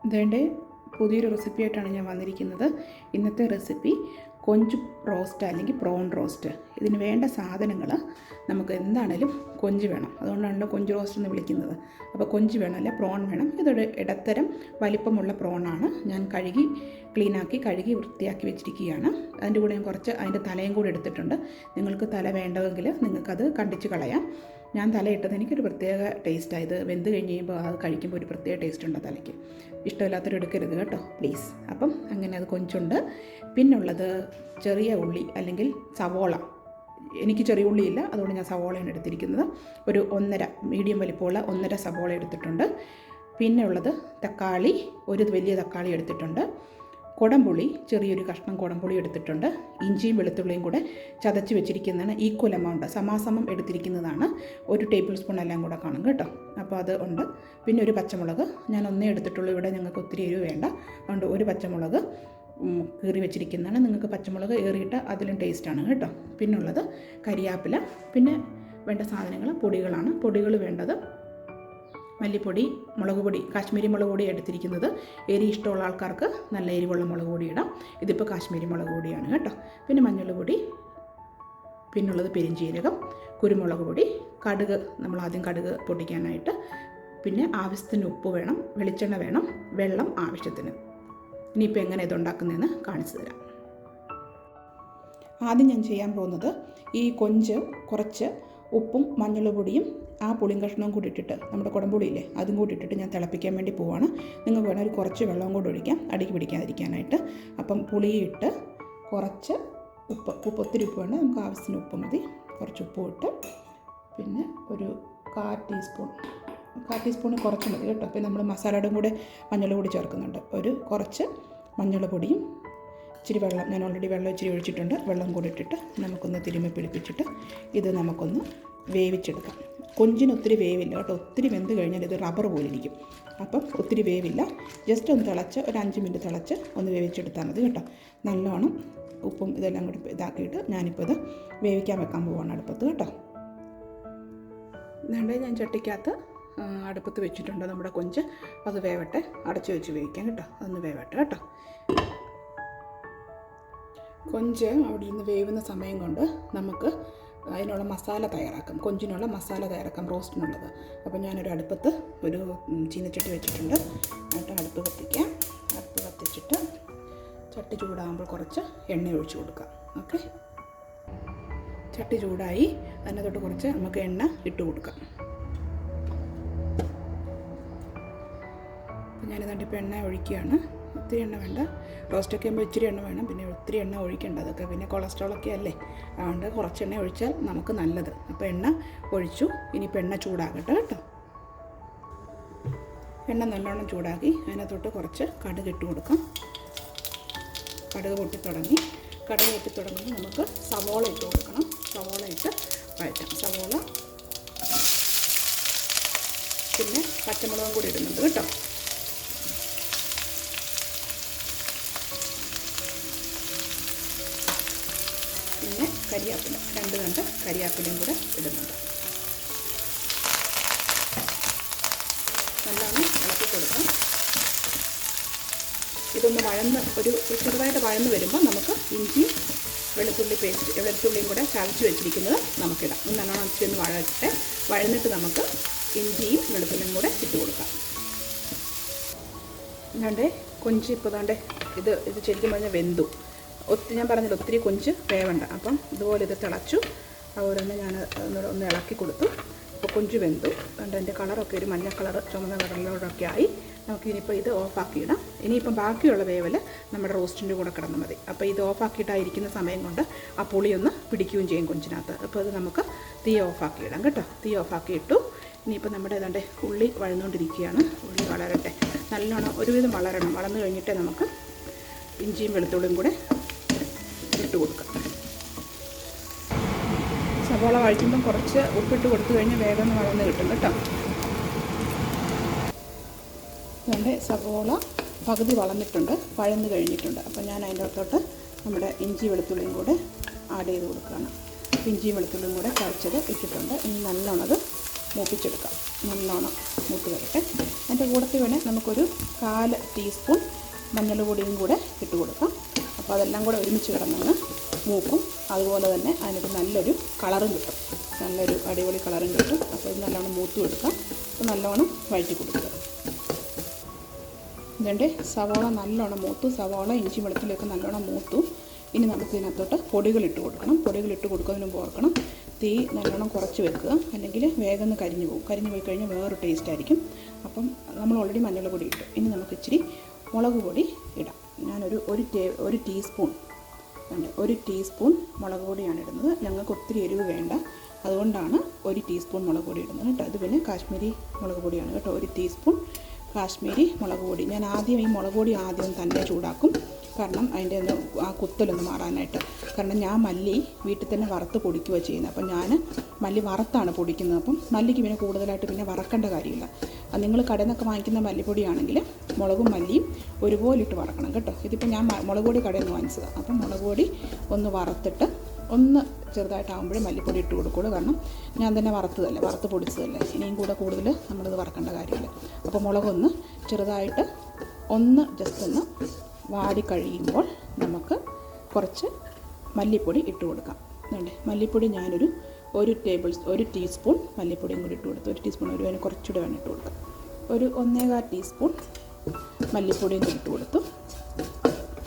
ഇതേൻ്റെ പുതിയൊരു റെസിപ്പിയായിട്ടാണ് ഞാൻ വന്നിരിക്കുന്നത്. ഇന്നത്തെ റെസിപ്പി കൊഞ്ച് റോസ്റ്റ് അല്ലെങ്കിൽ പ്രോൺ റോസ്റ്റ്. ഇതിന് വേണ്ട സാധനങ്ങൾ നമുക്ക് എന്താണേലും കൊഞ്ച് വേണം, അതുകൊണ്ടാണല്ലോ കൊഞ്ച് റോസ്റ്റ് എന്ന് വിളിക്കുന്നത്. അപ്പോൾ കൊഞ്ച് വേണം, അല്ലെ പ്രോൺ വേണം. ഇതൊരു ഇടത്തരം വലിപ്പമുള്ള പ്രോണാണ്. ഞാൻ കഴുകി വൃത്തിയാക്കി വെച്ചിരിക്കുകയാണ്. അതിൻ്റെ കൂടെ ഞാൻ കുറച്ച് അതിൻ്റെ തലയും കൂടി എടുത്തിട്ടുണ്ട്. നിങ്ങൾക്ക് തല വേണ്ടതെങ്കിൽ നിങ്ങൾക്കത് കണ്ടിച്ച് കളയാം. ഞാൻ തല ഇട്ടത് എനിക്കൊരു പ്രത്യേക ടേസ്റ്റാണ്. ഇത് വെന്ത് കഴിഞ്ഞ് കഴിയുമ്പോൾ അത് കഴിക്കുമ്പോൾ ഒരു പ്രത്യേക ടേസ്റ്റ് ഉണ്ട് തലയ്ക്ക്. ഇഷ്ടമില്ലാത്തവർ എടുക്കരുത് കേട്ടോ, പ്ലീസ്. അപ്പം അങ്ങനെ അത് കൊഞ്ചുണ്ട്. പിന്നുള്ളത് ചെറിയ ഉള്ളി അല്ലെങ്കിൽ സവോള. എനിക്ക് ചെറിയ ഉള്ളിയില്ല, അതുകൊണ്ട് ഞാൻ സവോളയാണ് എടുത്തിരിക്കുന്നത്. ഒരു 1.5 മീഡിയം വലിപ്പമുള്ള 1.5 സവോള എടുത്തിട്ടുണ്ട്. പിന്നെ ഉള്ളത് തക്കാളി, ഒരു വലിയ തക്കാളി എടുത്തിട്ടുണ്ട്. കുടംപുളി, ചെറിയൊരു കഷ്ണം കുടംപുളി എടുത്തിട്ടുണ്ട്. ഇഞ്ചിയും വെളുത്തുള്ളിയും കൂടെ ചതച്ച് വെച്ചിരിക്കുന്നതാണ്. ഈക്വൽ എമൗണ്ട് സമാസമം എടുത്തിരിക്കുന്നതാണ്. 1 ടേബിൾ സ്പൂൺ എല്ലാം കൂടെ കാണും കേട്ടോ. അപ്പോൾ അത് ഉണ്ട്. പിന്നെ ഒരു പച്ചമുളക്, ഞാൻ ഒന്നേ എടുത്തിട്ടുള്ളൂ. ഇവിടെ ഞങ്ങൾക്ക് ഒത്തിരി എരിവ് വേണ്ട, അതുകൊണ്ട് ഒരു പച്ചമുളക് കീറി വെച്ചിരിക്കുന്നതാണ്. നിങ്ങൾക്ക് പച്ചമുളക് ഏറിയിട്ട് അതിലും ടേസ്റ്റാണ് കേട്ടോ. പിന്നുള്ളത് കരിയാപ്പില. പിന്നെ വേണ്ട സാധനങ്ങൾ പൊടികളാണ്. പൊടികൾ വേണ്ടത് മല്ലിപ്പൊടി, മുളക് പൊടി, കാശ്മീരി മുളക് പൊടി എടുത്തിരിക്കുന്നത്. എരി ഇഷ്ടമുള്ള ആൾക്കാർക്ക് നല്ല എരിവുള്ള മുളക് പൊടി ഇടാം. ഇതിപ്പോൾ കാശ്മീരി മുളക് പൊടിയാണ് കേട്ടോ. പിന്നെ മഞ്ഞൾ പൊടി, പിന്നുള്ളത് പെരിഞ്ചീരകം, കുരുമുളക് പൊടി, കടുക്, നമ്മൾ ആദ്യം കടുക് പൊട്ടിക്കാനായിട്ട്. പിന്നെ ആവശ്യത്തിന് ഉപ്പ് വേണം, വെളിച്ചെണ്ണ വേണം, വെള്ളം ആവശ്യത്തിന്. ഇനിയിപ്പോൾ എങ്ങനെ ഇതുണ്ടാക്കുന്നതെന്ന് കാണിച്ചു തരാം. ആദ്യം ഞാൻ ചെയ്യാൻ പോകുന്നത് ഈ കൊഞ്ച് കുറച്ച് ഉപ്പും മഞ്ഞൾ പൊടിയും ആ പുളിയും കഷ്ണവും കൂടി ഇട്ടിട്ട്, നമ്മുടെ കുടംപുളിയില്ലേ അതും കൂടി ഇട്ടിട്ട് ഞാൻ തിളപ്പിക്കാൻ വേണ്ടി പോവാണ്. നിങ്ങൾക്ക് വേണം ഒരു കുറച്ച് വെള്ളം കൂടി ഒഴിക്കാം, അടിക്ക് പിടിക്കാതിരിക്കാനായിട്ട്. അപ്പം പുളിയിട്ട് കുറച്ച് ഉപ്പ് ഒത്തിരി ഉപ്പ് വേണ്ട, നമുക്ക് ആവശ്യത്തിന് ഉപ്പ് മതി. കുറച്ച് ഉപ്പ് ഇട്ട് പിന്നെ ഒരു 1/4 ടീസ്പൂൺ കുറച്ച് മതി കേട്ടോ. പിന്നെ നമ്മൾ മസാലയുടെ കൂടെ മഞ്ഞൾ പൊടി ചേർക്കുന്നുണ്ട്. കുറച്ച് മഞ്ഞൾ പൊടിയും ഇച്ചിരി വെള്ളം, ഞാൻ ഓൾറെഡി വെള്ളം ഇച്ചിരി ഒഴിച്ചിട്ടുണ്ട്. വെള്ളം കൂടി ഇട്ടിട്ട് നമുക്കൊന്ന് തിരുമ്മി പിടിപ്പിച്ചിട്ട് ഇത് നമുക്കൊന്ന് വേവിച്ചെടുക്കാം. കൊഞ്ചിന് ഒത്തിരി വേവില്ല കേട്ടോ. ഒത്തിരി വെന്ത് കഴിഞ്ഞാൽ ഇത് റബ്ബർ പോലെ ഇരിക്കും. അപ്പം ഒത്തിരി വേവില്ല, ജസ്റ്റ് ഒന്ന് തിളച്ച് ഒരു 5 മിനിറ്റ് തിളച്ച് ഒന്ന് വേവിച്ചെടുത്താൽ മതി കേട്ടോ. നല്ലോണം ഉപ്പും ഇതെല്ലാം കൂടി ഇതാക്കിയിട്ട് ഞാനിപ്പോൾ ഇത് വേവിക്കാൻ വെക്കാൻ പോവാണ് അടുപ്പത്ത് കേട്ടോ. ഇതുകൊണ്ട് ഞാൻ ചട്ടിക്കകത്ത് അടുപ്പത്ത് വെച്ചിട്ടുണ്ട് നമ്മുടെ കൊഞ്ച്. അത് വേവട്ടെ, അടച്ച് വെച്ച് വേവിക്കാം കേട്ടോ. അതൊന്ന് വേവട്ടെ കേട്ടോ. കൊഞ്ച് അവിടെ നിന്ന് വേവുന്ന സമയം കൊണ്ട് നമുക്ക് അതിനുള്ള മസാല തയ്യാറാക്കാം. കൊഞ്ചിനുള്ള മസാല തയ്യാറാക്കാം, റോസ്റ്റിനുള്ളത്. അപ്പോൾ ഞാനൊരു അടുപ്പത്ത് ഒരു ചീനച്ചട്ടി വെച്ചിട്ടുണ്ട്. എന്നിട്ട് അടുപ്പ് കത്തിക്കാം. അടുപ്പ് കത്തിച്ചിട്ട് ചട്ടി ചൂടാകുമ്പോൾ കുറച്ച് എണ്ണ ഒഴിച്ച് കൊടുക്കാം. ഓക്കെ, ചട്ടി ചൂടായി, അതിനകത്തോട്ട് കുറച്ച് നമുക്ക് എണ്ണ ഇട്ട് കൊടുക്കാം. അപ്പോൾ ഞാനിതാണ്ട് ഇപ്പോൾ എണ്ണ ഒഴിക്കുകയാണ്. ഒത്തിരി എണ്ണ വേണ്ട, റോസ്റ്റൊക്കെ ആകുമ്പോൾ ഇച്ചിരി എണ്ണ വേണം. പിന്നെ ഒത്തിരി എണ്ണ ഒഴിക്കേണ്ട, അതൊക്കെ പിന്നെ കൊളസ്ട്രോളൊക്കെ അല്ലേ. അതുകൊണ്ട് കുറച്ച് എണ്ണ ഒഴിച്ചാൽ നമുക്ക് നല്ലത്. അപ്പോൾ എണ്ണ ഒഴിച്ചു. ഇനിയിപ്പോൾ എണ്ണ ചൂടാകട്ടെ കേട്ടോ. എണ്ണ നല്ലോണം ചൂടാക്കി അതിനകത്തോട്ട് കുറച്ച് കടുക് ഇട്ട് കൊടുക്കാം. കടുക് പൊട്ടി തുടങ്ങി നമുക്ക് സവോള ഇട്ട് കൊടുക്കണം. സവോള ഇട്ട് വഴറ്റാം. സവോള പിന്നെ പച്ചമുളകും കൂടി ഇടുന്നുണ്ട് കേട്ടോ. പിന്നെ കരിയാപ്പില, 2 കണ്ട് കരിയാപ്പിലയും കൂടെ ഇടുന്നുണ്ട്. നല്ലോണം ഇളക്കി കൊടുക്കാം. ഇതൊന്ന് ഒരു ചെറുതായിട്ട് വഴന്ന് വരുമ്പോൾ നമുക്ക് ഇഞ്ചി വെളുത്തുള്ളിയും കൂടെ ചതച്ച് വെച്ചിരിക്കുന്നത് നമുക്കിടാം. നല്ലോണം ഒന്ന് വഴന്നിട്ട് നമുക്ക് ഇഞ്ചിയും വെളുത്തുള്ളിയും കൂടെ ഇട്ട് കൊടുക്കാം. ഇതാണ്ടേ കൊഞ്ച് ഇപ്പോൾ ഇതാണ്ടേ ഇത് ശരിക്കും പറഞ്ഞാൽ വെന്തു. ഞാൻ പറഞ്ഞില്ല ഒത്തിരി കൊഞ്ച് വേവണ്ട. അപ്പം ഇതുപോലെ ഇത് തിളച്ചു. അതുപോലെ തന്നെ ഞാൻ ഒന്ന് ഇളക്കി കൊടുത്തു. അപ്പോൾ കൊഞ്ച് വെന്തു. അതുകൊണ്ട് എൻ്റെ കളറൊക്കെ ഒരു മഞ്ഞ കളർ, ചുമന്ന കളറിലോടൊക്കെ ആയി. നമുക്കിനിയിപ്പോൾ ഇത് ഓഫാക്കിയിടാം. ഇനിയിപ്പം ബാക്കിയുള്ള വേവൽ നമ്മുടെ റോസ്റ്റിൻ്റെ കൂടെ കിടന്നാൽ മതി. അപ്പോൾ ഇത് ഓഫാക്കിയിട്ടായിരിക്കുന്ന സമയം കൊണ്ട് ആ പുളിയൊന്ന് പിടിക്കുകയും ചെയ്യും കൊഞ്ചിനകത്ത്. അപ്പോൾ അത് നമുക്ക് തീ ഓഫാക്കിയിടാം കേട്ടോ. തീ ഓഫാക്കിയിട്ടു. ഇനിയിപ്പോൾ നമ്മുടെ ഏതാണ്ട് ഉള്ളി വഴന്നുകൊണ്ടിരിക്കുകയാണ്. ഉള്ളി വളരട്ടെ, നല്ലോണം ഒരുവിധം വളർന്നു കഴിഞ്ഞിട്ടേ നമുക്ക് ഇഞ്ചിയും വെളുത്തുള്ളിയും കൂടെ ഇട്ട് കൊടുക്കാം. സവോള വഴറ്റുമ്പം കുറച്ച് ഉപ്പിട്ട് കൊടുത്തു കഴിഞ്ഞാൽ വേഗം വളർന്ന് കിട്ടും കേട്ടോ. അതുകൊണ്ട് സവോള പകുതി വളർന്നിട്ടുണ്ട്, വഴന്ന് കഴിഞ്ഞിട്ടുണ്ട്. അപ്പോൾ ഞാൻ അതിൻ്റെ അകത്തോട്ട് നമ്മുടെ ഇഞ്ചി വെളുത്തുള്ളിയും കൂടെ ആഡ് ചെയ്ത് കൊടുക്കുകയാണ്. ഇഞ്ചിയും വെളുത്തുള്ളിയും കൂടെ ചതച്ചത് ഇട്ടിട്ടുണ്ട്. ഇനി നല്ലോണം അത് മൂപ്പിച്ചെടുക്കാം. നല്ലോണം മൂത്ത് വരട്ടെ. അതിൻ്റെ കൂടത്തിൽ വേണേൽ നമുക്കൊരു 1/4 ടീസ്പൂൺ മഞ്ഞൾ പൊടിയും കൂടെ ഇട്ട് കൊടുക്കാം. അപ്പോൾ അതെല്ലാം കൂടെ ഒരുമിച്ച് കിടന്നങ്ങ് മൂക്കും. അതുപോലെ തന്നെ അതിനൊരു നല്ലൊരു കളറും കിട്ടും, നല്ലൊരു അടിപൊളി കളറും കിട്ടും. അപ്പോൾ ഇത് നല്ലോണം മൂത്തും എടുക്കാം. അപ്പോൾ നല്ലോണം വഴറ്റി കൊടുക്കുക. ഇതിൻ്റെ സവാള നല്ലോണം മൂത്തു, സവാള ഇഞ്ചി വെളുത്തുള്ളിയൊക്കെ നല്ലോണം മൂത്തു. ഇനി നമുക്ക് ഇതിനകത്തോട്ട് പൊടികളിട്ട് കൊടുക്കണം. പൊടികളിട്ട് കൊടുക്കുന്നതിന് മുമ്പ് ഓർക്കണം, തീ നല്ലോണം കുറച്ച് വെക്കുക, അല്ലെങ്കിൽ വേഗം കരിഞ്ഞു പോകും. കരിഞ്ഞു പോയി കഴിഞ്ഞാൽ വേറൊരു ടേസ്റ്റ് ആയിരിക്കും. അപ്പം നമ്മൾ ഓൾറെഡി മഞ്ഞൾ പൊടി ഇട്ടു. ഇനി നമുക്ക് ഇച്ചിരി മുളക് പൊടി ഇടാം. ഞാനൊരു ഒരു ടീസ്പൂൺ മുളക് പൊടിയാണ് ഇടുന്നത്. ഞങ്ങൾക്ക് ഒത്തിരി എരിവ് വേണ്ട, അതുകൊണ്ടാണ് 1 ടീസ്പൂൺ മുളക് പൊടി ഇടുന്നത് കേട്ടോ. ഇത് പിന്നെ കാശ്മീരി മുളക് പൊടിയാണ് കേട്ടോ. 1 ടീസ്പൂൺ കാശ്മീരി മുളക് പൊടി. ഞാൻ ആദ്യം ഈ മുളക് പൊടി ആദ്യം തന്നെ ചൂടാക്കും, കാരണം അതിൻ്റെ ഒന്ന് ആ കുത്തലൊന്ന് മാറാനായിട്ട്. കാരണം ഞാൻ മല്ലി വീട്ടിൽ തന്നെ വറുത്ത് പൊടിക്കുക ചെയ്യുന്നത്. അപ്പം ഞാൻ മല്ലി വറുത്താണ് പൊടിക്കുന്നത്. അപ്പം മല്ലിക്ക് പിന്നെ കൂടുതലായിട്ട് പിന്നെ വറക്കേണ്ട കാര്യമില്ല. നിങ്ങൾ കടയിൽ നിന്നൊക്കെ വാങ്ങിക്കുന്ന മല്ലിപ്പൊടിയാണെങ്കിൽ മുളകും മല്ലിയും ഒരുപോലെ ഇട്ട് വറക്കണം കേട്ടോ. ഇതിപ്പോൾ ഞാൻ മുളക് പൊടി കടയിൽ നിന്ന് വാങ്ങിച്ചതാണ്. അപ്പം മുളക് പൊടി ഒന്ന് വറുത്തിട്ട് ഒന്ന് ചെറുതായിട്ടാകുമ്പോഴേ മല്ലിപ്പൊടി ഇട്ട് കൊടുക്കുള്ളൂ. കാരണം ഞാൻ തന്നെ വറുത്ത് പൊടിച്ചതല്ലേ. ഇനിയും കൂടെ കൂടുതൽ നമ്മളിത് വറക്കേണ്ട കാര്യമില്ല. അപ്പോൾ മുളകൊന്ന് ചെറുതായിട്ട് ഒന്ന് ജസ്റ്റ് ഒന്ന് വാടി കഴിയുമ്പോൾ നമുക്ക് കുറച്ച് മല്ലിപ്പൊടി ഇട്ട് കൊടുക്കാം. മല്ലിപ്പൊടി ഞാനൊരു 1 ടീസ്പൂൺ മല്ലിപ്പൊടിയും കൂടി ഇട്ട് കൊടുത്തു. 1 ടീസ്പൂൺ അതിന് കുറച്ചുകൂടെ വേണം ഇട്ട് കൊടുക്കാം. ഒരു 1.25 ടീസ്പൂൺ മല്ലിപ്പൊടിയും കൂടി ഇട്ട് കൊടുത്തു.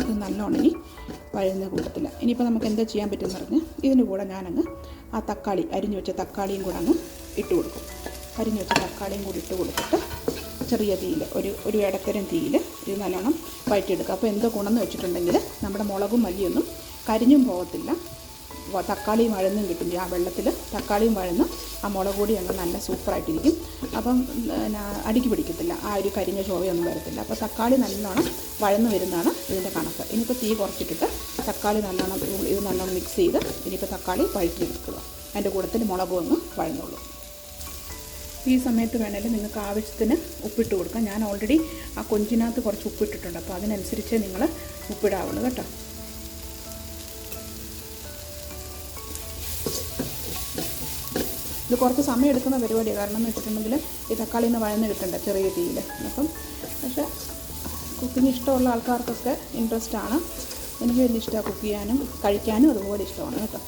ഇത് നല്ലോണം ഇനി വഴുന്ന കൂട്ടത്തില്ല. ഇനിയിപ്പോൾ നമുക്ക് എന്താ ചെയ്യാൻ പറ്റുമെന്ന് പറഞ്ഞാൽ ഇതിന് കൂടെ ഞാനങ്ങ് ആ തക്കാളി അരിഞ്ഞു വെച്ച തക്കാളിയും കൂടെ അങ്ങ് ഇട്ട് കൊടുക്കും. അരിഞ്ഞു വെച്ച തക്കാളിയും കൂടി ഇട്ട് കൊടുത്തിട്ട് ചെറിയ തീയിൽ ഒരു ഇടത്തരം തീയിൽ ഇത് നല്ലോണം വഴറ്റിയെടുക്കുക. അപ്പോൾ എന്തോ ഗുണമെന്ന് വെച്ചിട്ടുണ്ടെങ്കിൽ നമ്മുടെ മുളകും മല്ലിയൊന്നും കരിഞ്ഞും പോകത്തില്ല, തക്കാളിയും വഴന്നും കിട്ടും. ആ വെള്ളത്തിൽ തക്കാളിയും വഴന്ന് ആ മുളക് പൊടി അങ്ങ് നല്ല സൂപ്പറായിട്ടിരിക്കും. അപ്പം അടുക്കി പിടിക്കത്തില്ല, ആ ഒരു കരിഞ്ഞ ചൊവയൊന്നും വരത്തില്ല. അപ്പോൾ തക്കാളി നല്ലോണം വഴന്ന് വരുന്നതാണ് ഇതിൻ്റെ കണക്ക്. ഇനിയിപ്പോൾ തീ കുറച്ചിട്ടിട്ട് തക്കാളി ഇത് നല്ലോണം മിക്സ് ചെയ്ത് ഇനിയിപ്പോൾ തക്കാളി വഴറ്റിയെടുക്കുക. അതിൻ്റെ കൂട്ടത്തിൽ മുളകും അങ്ങ് വഴന്നുള്ളൂ. ഈ സമയത്ത് വേണമെങ്കിൽ നിങ്ങൾക്ക് ആവശ്യത്തിന് ഉപ്പിട്ട് കൊടുക്കാം. ഞാൻ ഓൾറെഡി ആ കൊഞ്ചിനകത്ത് കുറച്ച് ഉപ്പിട്ടിട്ടുണ്ട്, അപ്പോൾ അതിനനുസരിച്ച് നിങ്ങൾ ഉപ്പിടാവുള്ളൂ കേട്ടോ. ഇത് കുറച്ച് സമയം എടുക്കുന്ന പരിപാടിയാണ്. കാരണം എന്ന് വെച്ചിട്ടുണ്ടെങ്കിൽ ഈ തക്കാളി നിന്ന് വഴന്ന് കിട്ടണ്ട ചെറിയ തീയിൽ. അപ്പം പക്ഷേ കുക്കിംഗ് ഇഷ്ടമുള്ള ആൾക്കാർക്കൊക്കെ ഇൻട്രസ്റ്റ് ആണ്. എനിക്ക് വലിയ ഇഷ്ടമാണ് കുക്ക് ചെയ്യാനും കഴിക്കാനും അതുപോലെ ഇഷ്ടമാണ് കേട്ടോ.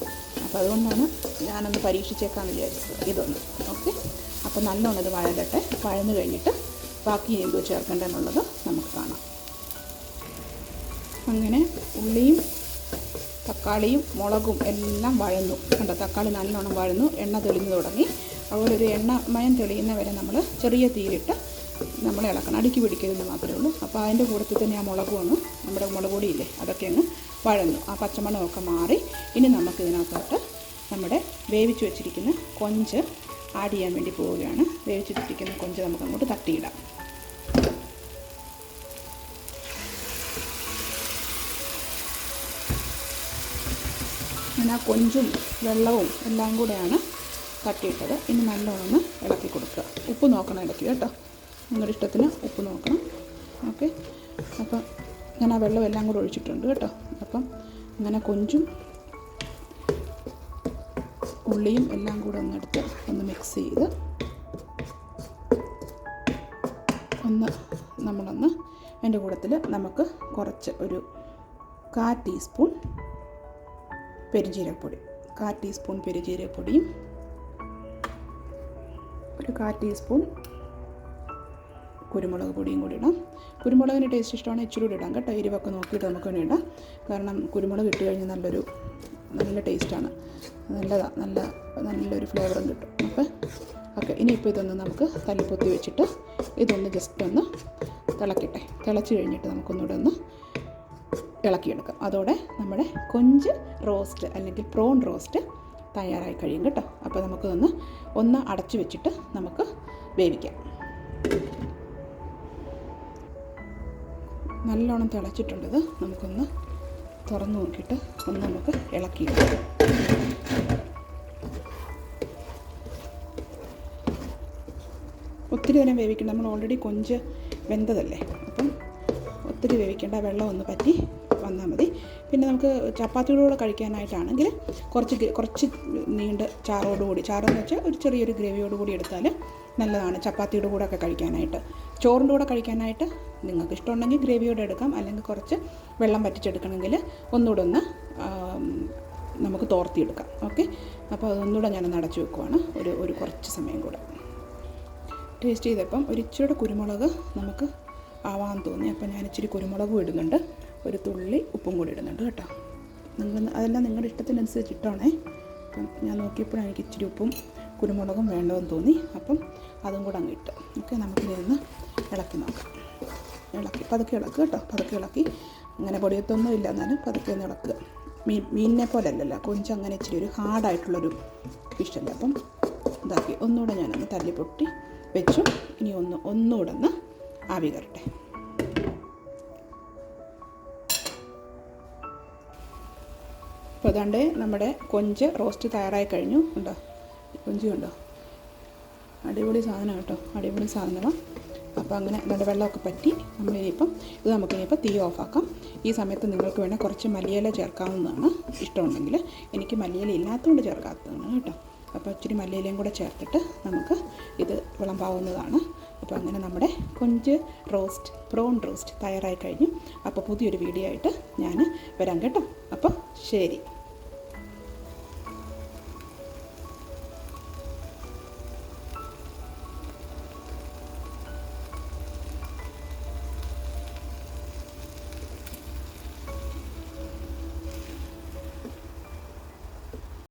അപ്പോൾ അതുകൊണ്ടാണ് ഞാനൊന്ന് പരീക്ഷിച്ചേക്കാമെന്ന് വിചാരിച്ചത് ഇതൊന്ന്. ഓക്കെ, അപ്പോൾ നല്ലോണം ഇത് വഴലട്ടെ. വഴന്ന് കഴിഞ്ഞിട്ട് ബാക്കി എന്തോ ചേർക്കേണ്ടതെന്നുള്ളത് നമുക്ക് കാണാം. അങ്ങനെ ഉള്ളിയും തക്കാളിയും മുളകും എല്ലാം വഴന്നു കണ്ടോ. തക്കാളി നല്ലോണം വഴന്നു, എണ്ണ തെളിഞ്ഞു തുടങ്ങി. അതുപോലെ ഒരു എണ്ണമയം തെളിയുന്ന വരെ നമ്മൾ ചെറിയ തീയിലിട്ട് നമ്മൾ ഇളക്കണം, അടുക്കി പിടിക്കരുതെന്ന് മാത്രമേ ഉള്ളൂ. അപ്പോൾ അതിൻ്റെ കൂട്ടത്തിൽ തന്നെ ആ മുളകും അങ്ങ് നമ്മുടെ മുളക് പൊടിയില്ലേ അതൊക്കെ അങ്ങ് വഴന്നു, ആ പച്ചമണമൊക്കെ മാറി. ഇനി നമുക്കിതിനകത്തോട്ട് നമ്മുടെ വേവിച്ച് വെച്ചിരിക്കുന്ന കൊഞ്ച് ആഡ് ചെയ്യാൻ വേണ്ടി പോവുകയാണ്. വേവിച്ചിട്ടിരിക്കുന്ന കൊഞ്ച് നമുക്ക് അങ്ങോട്ട് തട്ടിയിടാം. ഞാൻ ആ കൊഞ്ചും വെള്ളവും എല്ലാം കൂടെയാണ് തട്ടിയിട്ടത്. ഇനി നല്ലോണം ഇളക്കി കൊടുക്കുക. ഉപ്പ് നോക്കണം ഇടയ്ക്ക് കേട്ടോ, നിങ്ങളുടെ ഇഷ്ടത്തിന് ഉപ്പ് നോക്കണം. ഓക്കെ, അപ്പം ഞാൻ ആ വെള്ളം എല്ലാം കൂടെ ഒഴിച്ചിട്ടുണ്ട് കേട്ടോ. അപ്പം അങ്ങനെ കൊഞ്ചും ഉള്ളിയും എല്ലാം കൂടെ ഒന്നെടുത്ത് ഒന്ന് മിക്സ് ചെയ്ത് നമ്മളൊന്ന് അതിൻ്റെ കൂട്ടത്തിൽ നമുക്ക് കുറച്ച് ഒരു 1/4 ടീസ്പൂൺ പെരുംജീരകപ്പൊടി, 1/4 ടീസ്പൂൺ പെരുംജീരകപ്പൊടിയും ഒരു 1/4 ടീസ്പൂൺ കുരുമുളക് പൊടിയും കൂടി ഇടാം. കുരുമുളകിന് ടേസ്റ്റ് ഇഷ്ടമാണ് ഇച്ചിരി കൂടി ഇടാം കേട്ടോ. എരിവൊക്കെ നോക്കിയിട്ട് നമുക്ക് വേണ്ടി ഇടാം. കാരണം കുരുമുളക് ഇട്ട് കഴിഞ്ഞാൽ നല്ല ടേസ്റ്റാണ്, നല്ലൊരു ഫ്ലേവറും കിട്ടും. ഓക്കെ, ഇനിയിപ്പോൾ ഇതൊന്ന് നമുക്ക് തല്ലിപ്പൊത്തി വെച്ചിട്ട് ഇതൊന്ന് ജസ്റ്റ് ഒന്ന് തിളക്കട്ടെ. തിളച്ച് കഴിഞ്ഞിട്ട് നമുക്കൊന്നുകൂടെ ഒന്ന് ഇളക്കിയെടുക്കാം. അതോടെ നമ്മുടെ കൊഞ്ച് റോസ്റ്റ് അല്ലെങ്കിൽ പ്രോൺ റോസ്റ്റ് തയ്യാറായി കഴിയും കേട്ടോ. അപ്പോൾ നമുക്കൊന്ന് അടച്ചു വെച്ചിട്ട് നമുക്ക് വേവിക്കാം. നല്ലോണം തിളച്ചിട്ടുണ്ടത്. നമുക്കൊന്ന് തുറന്ന് നോക്കിയിട്ട് നമുക്ക് ഇളക്കിയെടുക്കാം. ഒത്തിരി നേരം വേവിക്കണം. നമ്മൾ ഓൾറെഡി കൊഞ്ച് വെന്തതല്ലേ, അപ്പം ഒത്തിരി വേവിക്കേണ്ട. വെള്ളം ഒന്ന് പറ്റി വന്നാൽ മതി. പിന്നെ നമുക്ക് ചപ്പാത്തിയുടെ കൂടെ കഴിക്കാനായിട്ടാണെങ്കിൽ കുറച്ച് നീണ്ട ചാറോടുകൂടി, ചാറെന്ന് വെച്ചാൽ ഒരു ചെറിയൊരു ഗ്രേവിയോടുകൂടി എടുത്താൽ നല്ലതാണ് ചപ്പാത്തിയുടെ കൂടെ ഒക്കെ കഴിക്കാനായിട്ട്. ചോറിൻ്റെ കൂടെ കഴിക്കാനായിട്ട് നിങ്ങൾക്ക് ഇഷ്ടമുണ്ടെങ്കിൽ ഗ്രേവിയോടെ എടുക്കാം, അല്ലെങ്കിൽ കുറച്ച് വെള്ളം വറ്റിച്ചെടുക്കണമെങ്കിൽ ഒന്നുകൂടെ ഒന്ന് നമുക്ക് തോർത്തിയെടുക്കാം. ഓക്കെ, അപ്പോൾ അതൊന്നുകൂടെ ഞാനൊന്ന് അടച്ചു വെക്കുവാണ് ഒരു കുറച്ച് സമയം കൂടെ. ടേസ്റ്റ് ചെയ്തപ്പം ഒരു ഇച്ചിരി കുരുമുളക് നമുക്ക് ആവാൻ തോന്നി, അപ്പോൾ ഞാൻ ഇച്ചിരി കുരുമുളകും ഇടുന്നുണ്ട്, ഒരു തുള്ളി ഉപ്പും കൂടി ഇടുന്നുണ്ട് കേട്ടോ. അതെല്ലാം നിങ്ങളുടെ ഇഷ്ടത്തിനനുസരിച്ച് ഇട്ടാണേ. അപ്പം ഞാൻ നോക്കിയപ്പോഴാണ് എനിക്ക് ഇച്ചിരി ഉപ്പും കുരുമുളകും വേണ്ടതെന്ന് തോന്നി, അപ്പം അതും കൂടെ അങ്ങ് ഇട്ട്. ഓക്കെ, നമുക്കിതൊന്ന് ഇളക്കി നോക്കാം. പതുക്കെ ഇളക്കുക കേട്ടോ, പതുക്കെ ഇളക്കി. അങ്ങനെ പൊടിയത്തൊന്നും ഇല്ല, എന്നാലും പതുക്കെ ഒന്ന് ഇളക്കുക. മീനിനെ പോലെ അല്ലല്ലോ, കൊഞ്ച് അങ്ങനെ ഇച്ചിരി ഒരു ഹാർഡായിട്ടുള്ളൊരു ഫിഷല്ല. അപ്പം ഇതാക്കി ഒന്നുകൂടെ ഞാനൊന്ന് തല്ലിപ്പൊട്ടി വെച്ചു. ഇനി ഒന്നുകൂടെ ഒന്ന് ആവി കയറട്ടെ. അപ്പോൾ അതാണ്ട് നമ്മുടെ കൊഞ്ച് റോസ്റ്റ് തയ്യാറായി കഴിഞ്ഞു. ഉണ്ടോ കൊഞ്ച് കണ്ടോ, അടിപൊളി സാധനം കേട്ടോ, അടിപൊളി സാധനമാണ്. അപ്പോൾ അങ്ങനെ നമ്മുടെ വെള്ളമൊക്കെ പറ്റി നമുക്കിനിയിപ്പോൾ തീ ഓഫാക്കാം. ഈ സമയത്ത് നിങ്ങൾക്ക് വേണേൽ കുറച്ച് മല്ലിയില ചേർക്കാവുന്നതാണ്, ഇഷ്ടമുണ്ടെങ്കിൽ. എനിക്ക് മല്ലിയില ഇല്ലാത്തതുകൊണ്ട് ചേർക്കാത്തതാണ് കേട്ടോ. അപ്പോൾ ഇച്ചിരി മല്ലിയിലയും കൂടെ ചേർത്തിട്ട് നമുക്ക് ഇത് വിളമ്പാവുന്നതാണ്. അപ്പോൾ അങ്ങനെ നമ്മുടെ കൊഞ്ച് റോസ്റ്റ്, പ്രോൺ റോസ്റ്റ് തയ്യാറായി കഴിഞ്ഞു. അപ്പോൾ പുതിയൊരു വീഡിയോ ആയിട്ട് ഞാൻ വരാം കേട്ടോ. അപ്പോൾ ശരി.